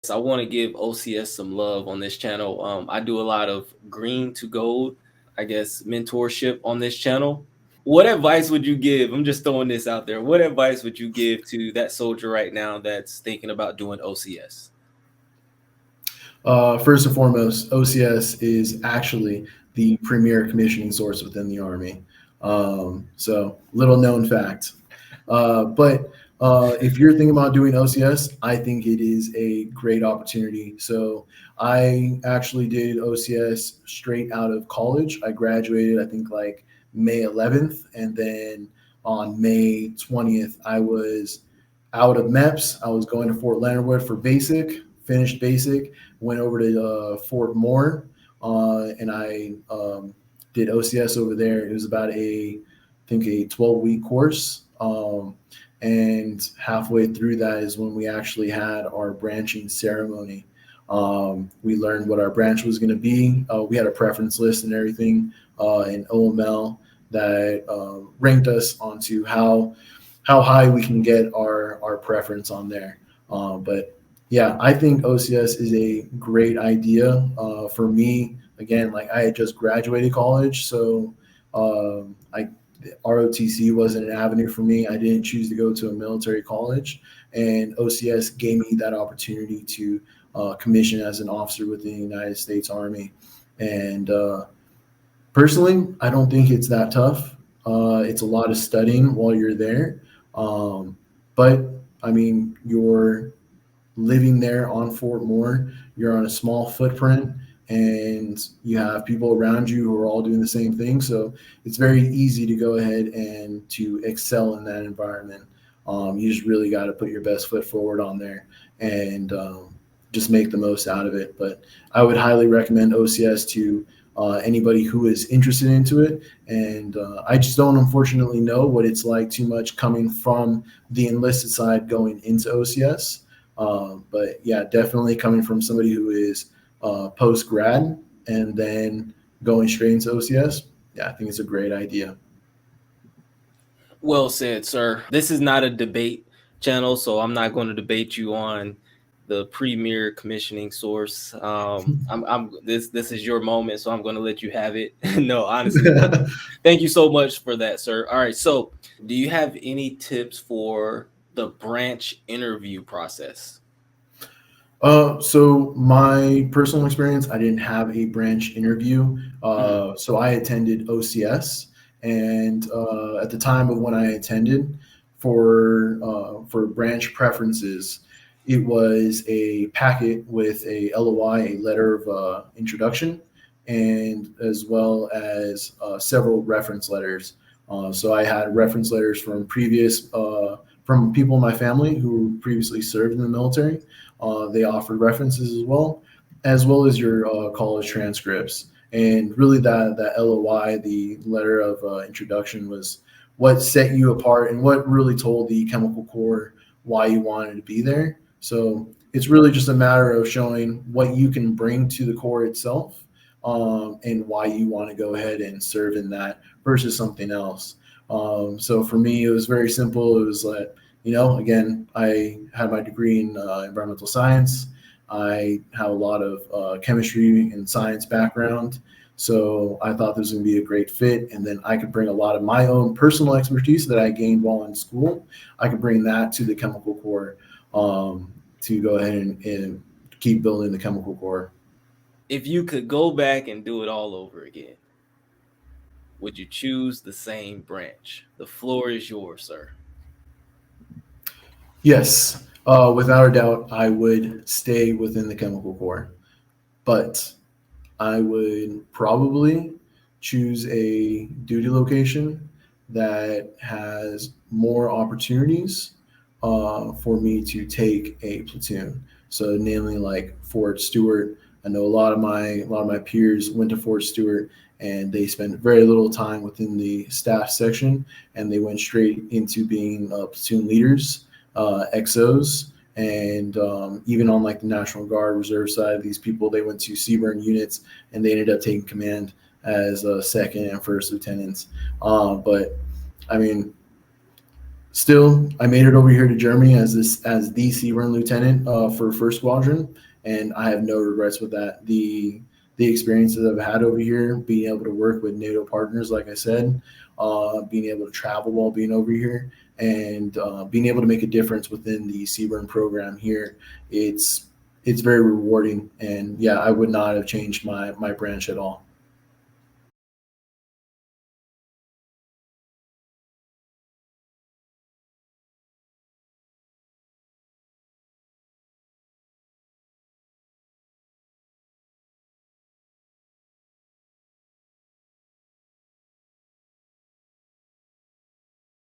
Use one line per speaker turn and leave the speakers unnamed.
I want to give OCS some love on this channel. I do a lot of green to gold, I guess, mentorship on this channel. What advice would you give? I'm just throwing this out there. What advice would you give to that soldier right now that's thinking about doing OCS?
First and foremost, OCS is actually the premier commissioning source within the Army. So, little known fact. But if you're thinking about doing OCS, I think it is a great opportunity. So, I actually did OCS straight out of college. I graduated, I think, like May 11th. And then on May 20th, I was out of MEPS. I was going to Fort Leonard Wood for basic, finished basic, went over to Fort Moore, and I did OCS over there. It was about I think a 12-week course. And halfway through that is when we actually had our branching ceremony. We learned what our branch was going to be. We had a preference list and everything in OML that ranked us onto how high we can get our preference on there. But yeah, I think OCS is a great idea. For me, again, like I had just graduated college, so I ROTC wasn't an avenue for me. I didn't choose to go to a military college, and OCS gave me that opportunity to commission as an officer within the United States Army. And personally, I don't think it's that tough. It's a lot of studying while you're there. But I mean, you're living there on Fort Moore, you're on a small footprint, and you have people around you who are all doing the same thing. So it's very easy to go ahead and to excel in that environment. You just really got to put your best foot forward on there and just make the most out of it. But I would highly recommend OCS to anybody who is interested into it. And I just don't unfortunately know what it's like too much coming from the enlisted side going into OCS. But yeah, definitely coming from somebody who is post grad and then going straight into OCS. Yeah, I think it's a great idea.
Well said, sir. This is not a debate channel, so I'm not going to debate you on the premier commissioning source. This is your moment, so I'm going to let you have it. No, honestly, but thank you so much for that, sir. All right, so do you have any tips for the branch interview process?
So my personal experience, I didn't have a branch interview.
Mhm.
So I attended OCS, and at the time of when I attended for branch preferences, it was a packet with a LOI, a letter of introduction, and as well as several reference letters. So I had reference letters from previous from people in my family who previously served in the military. They offered references as well as your college transcripts. And really, that LOI, the letter of introduction, was what set you apart and what really told the chemical corps why you wanted to be there. So it's really just a matter of showing what you can bring to the corps itself, and why you want to go ahead and serve in that versus something else. So for me, it was very simple. It was like, again, I had my degree in environmental science. I have a lot of chemistry and science background. So I thought this was going to be a great fit. And then I could bring a lot of my own personal expertise that I gained while in school. I could bring that to the chemical corps, to go ahead and keep building the chemical corps.
If you could go back and do it all over again, would you choose the same branch? The floor is yours, sir.
Yes, without a doubt, I would stay within the chemical corps. But I would probably choose a duty location that has more opportunities for me to take a platoon. So, namely, like Fort Stewart. I know a lot of my peers went to Fort Stewart, and they spent very little time within the staff section, and they went straight into being platoon leaders, XOs, and even on like the National Guard Reserve side, these people, they went to Seaburn units, and they ended up taking command as second and first lieutenants. But I mean, Still, I made it over here to Germany as the Sea Run lieutenant for First Squadron, and I have no regrets with that. The experiences I've had over here, being able to work with NATO partners, like I said, being able to travel while being over here, and being able to make a difference within the Sea Run program here, it's very rewarding. And yeah, I would not have changed my branch at all.